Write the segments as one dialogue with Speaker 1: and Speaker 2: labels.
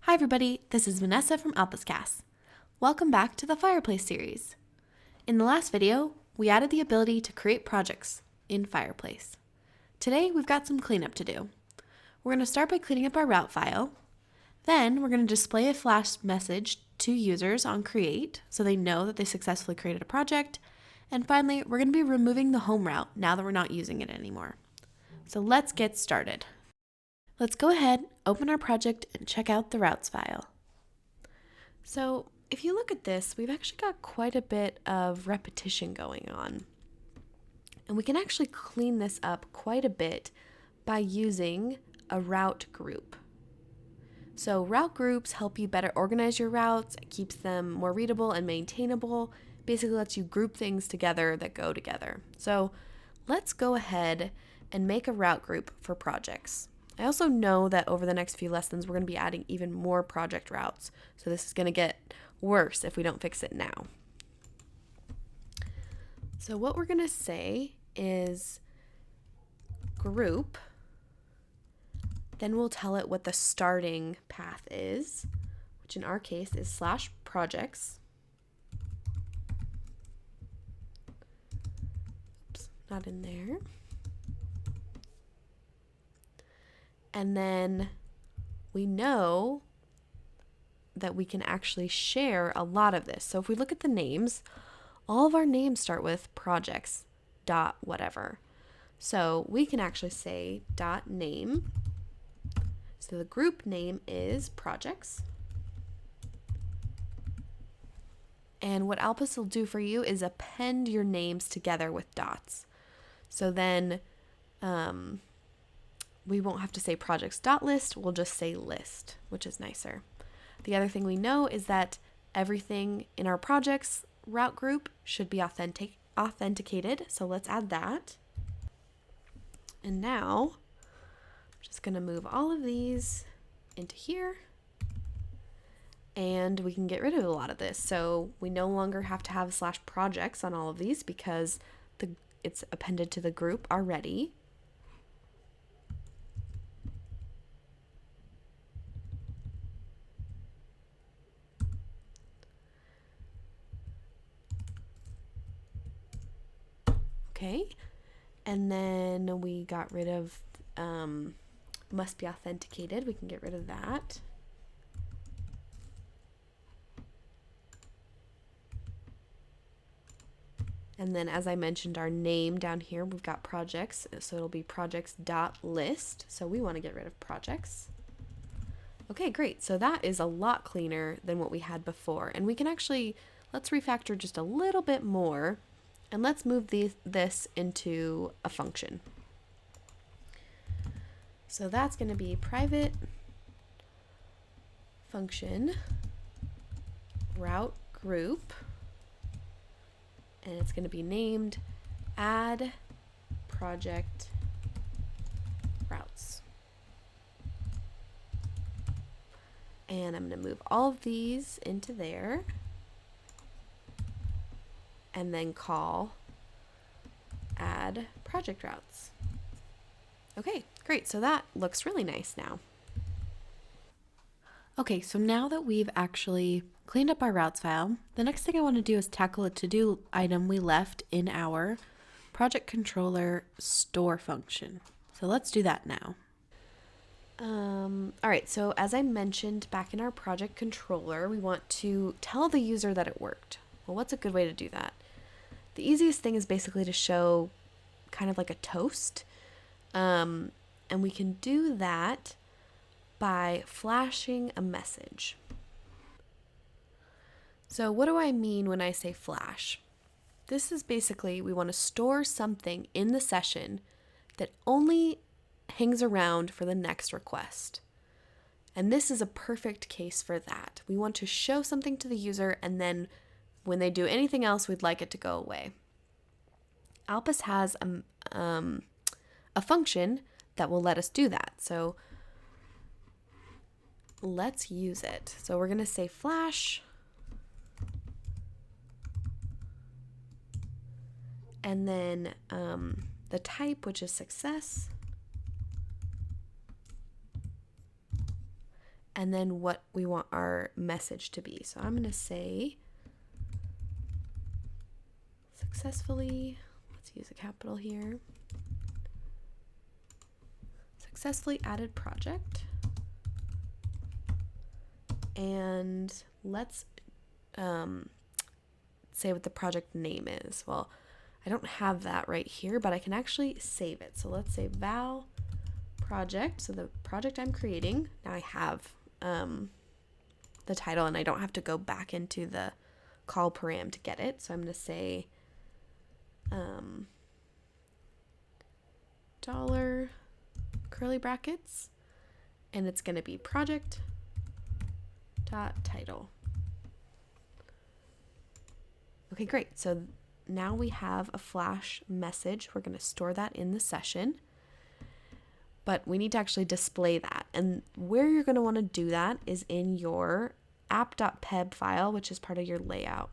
Speaker 1: Hi everybody, this is Vanessa from Cast. Welcome back to the Fireplace series. In the last video, we added the ability to create projects in Fireplace. Today, we've got some cleanup to do. We're going to start by cleaning up our route file. Then, we're going to display a flash message to users on Create so they know that they successfully created a project. And finally, we're going to be removing the home route now that we're not using it anymore. So let's get started. Let's go ahead, open our project, and check out the routes file. So if you look at this, we've actually got quite a bit of repetition going on. And we can actually clean this up quite a bit by using a route group. So route groups help you better organize your routes. It keeps them more readable and maintainable. Basically lets you group things together that go together. So let's go ahead and make a route group for projects. I also know that over the next few lessons, we're going to be adding even more project routes. So this is going to get worse if we don't fix it now. So what we're going to say is group, then we'll tell it what the starting path is, which in our case is /projects. Oops, not in there. And then we know that we can actually share a lot of this. So if we look at the names, all of our names start with projects dot whatever. So we can actually say dot name. So the group name is projects. And what Alpus will do for you is append your names together with dots. So then we won't have to say projects.list, we'll just say list, which is nicer. The other thing we know is that everything in our projects route group should be authenticated, so let's add that. And now, I'm just going to move all of these into here, and we can get rid of a lot of this. So we no longer have to have /projects on all of these because it's appended to the group already. Okay, and then we got rid of must be authenticated. We can get rid of that. And then as I mentioned, our name down here, we've got projects, so it'll be projects.list. So we want to get rid of projects. Okay, great. So that is a lot cleaner than what we had before. And we can actually, let's refactor just a little bit more. And let's move this into a function. So that's going to be private function route group. And it's going to be named add project routes. And I'm going to move all of these into there. And then call add project routes. Okay, great. So that looks really nice now. Okay, so now that we've actually cleaned up our routes file, the next thing I want to do is tackle a to-do item we left in our project controller store function. So let's do that now. All right, so as I mentioned back in our project controller, we want to tell the user that it worked. Well, what's a good way to do that? The easiest thing is basically to show kind of like a toast. And we can do that by flashing a message. So what do I mean when I say flash? This is basically we want to store something in the session that only hangs around for the next request. And this is a perfect case for that. We want to show something to the user, and then when they do anything else, we'd like it to go away. Alpus has a function that will let us do that. So let's use it. So we're going to say flash, and then the type, which is success, and then what we want our message to be. So I'm going to say successfully, let's use a capital here, successfully added project. And let's say what the project name is. Well, I don't have that right here, but I can actually save it. So let's say val project. So the project I'm creating, now I have the title, and I don't have to go back into the call param to get it. So I'm going to say dollar curly brackets, and it's going to be project dot title. Okay, great. So now we have a Flash message. We're going to store that in the session, but we need to actually display that. And where you're going to want to do that is in your app.peb file, which is part of your layout.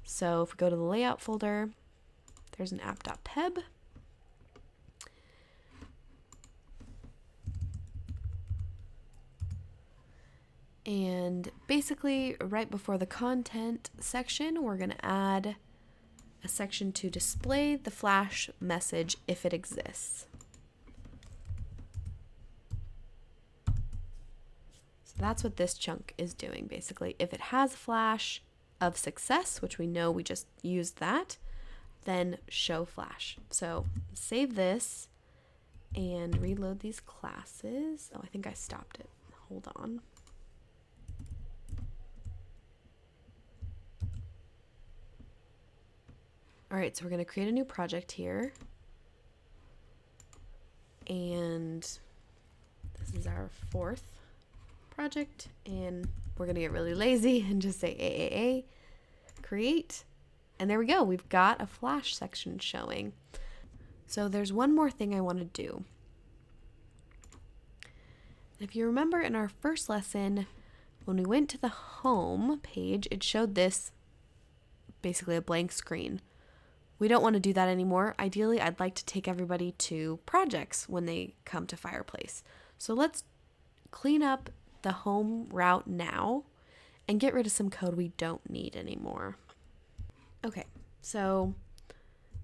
Speaker 1: So if we go to the layout folder, there's an app.peb. And basically, right before the content section, we're going to add a section to display the Flash message if it exists. So that's what this chunk is doing, basically. If it has Flash of success, which we know we just used that, then show Flash. So save this and reload these classes. Oh, I think I stopped it. Hold on. All right, so we're going to create a new project here. And this is our 4th project. And we're going to get really lazy and just say AAA, create. And there we go. We've got a Flash section showing. So there's one more thing I want to do. If you remember in our first lesson, when we went to the home page, it showed this, basically a blank screen. We don't want to do that anymore. Ideally, I'd like to take everybody to projects when they come to Fireplace. So let's clean up the home route now and get rid of some code we don't need anymore. Okay, so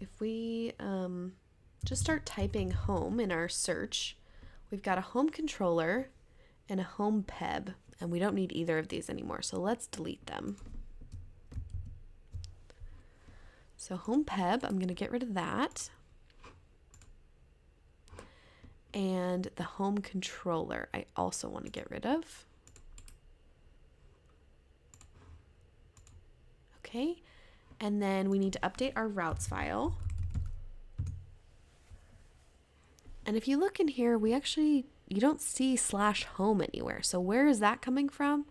Speaker 1: if we just start typing home in our search, we've got a home controller and a home peb, and we don't need either of these anymore. So let's delete them. So home peb, I'm going to get rid of that. And the home controller, I also want to get rid of. Okay, and then we need to update our routes file. And if you look in here, you don't see /home anywhere. So where is that coming from?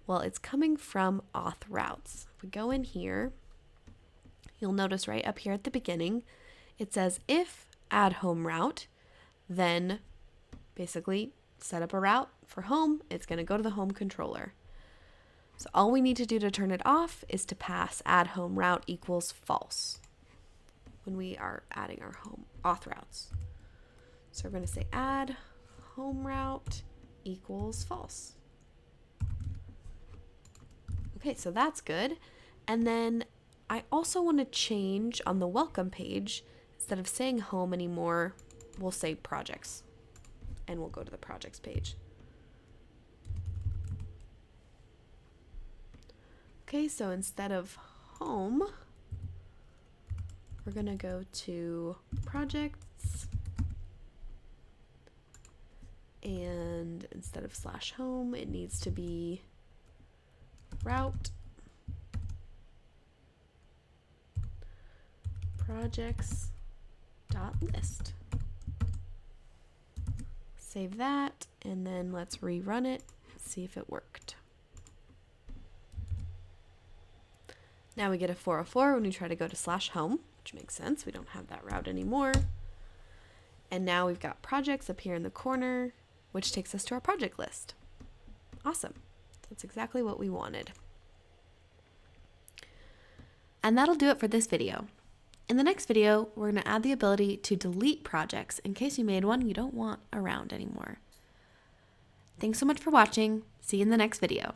Speaker 1: Well, it's coming from auth routes. If we go in here, you'll notice right up here at the beginning, it says if add home route, then basically set up a route for home. It's going to go to the home controller. So all we need to do to turn it off is to pass add home route equals false when we are adding our home auth routes. So we're going to say add home route equals false. Okay, so that's good. And then I also want to change on the welcome page, instead of saying home anymore, we'll say projects, and we'll go to the projects page. Okay, so instead of home, we're going to go to projects, and instead of /home, it needs to be route projects.list. Save that, and then let's rerun it, see if it worked. Now we get a 404 when we try to go to /home, which makes sense. We don't have that route anymore. And now we've got projects up here in the corner, which takes us to our project list. Awesome. That's exactly what we wanted. And that'll do it for this video. In the next video, we're going to add the ability to delete projects in case you made one you don't want around anymore. Thanks so much for watching. See you in the next video.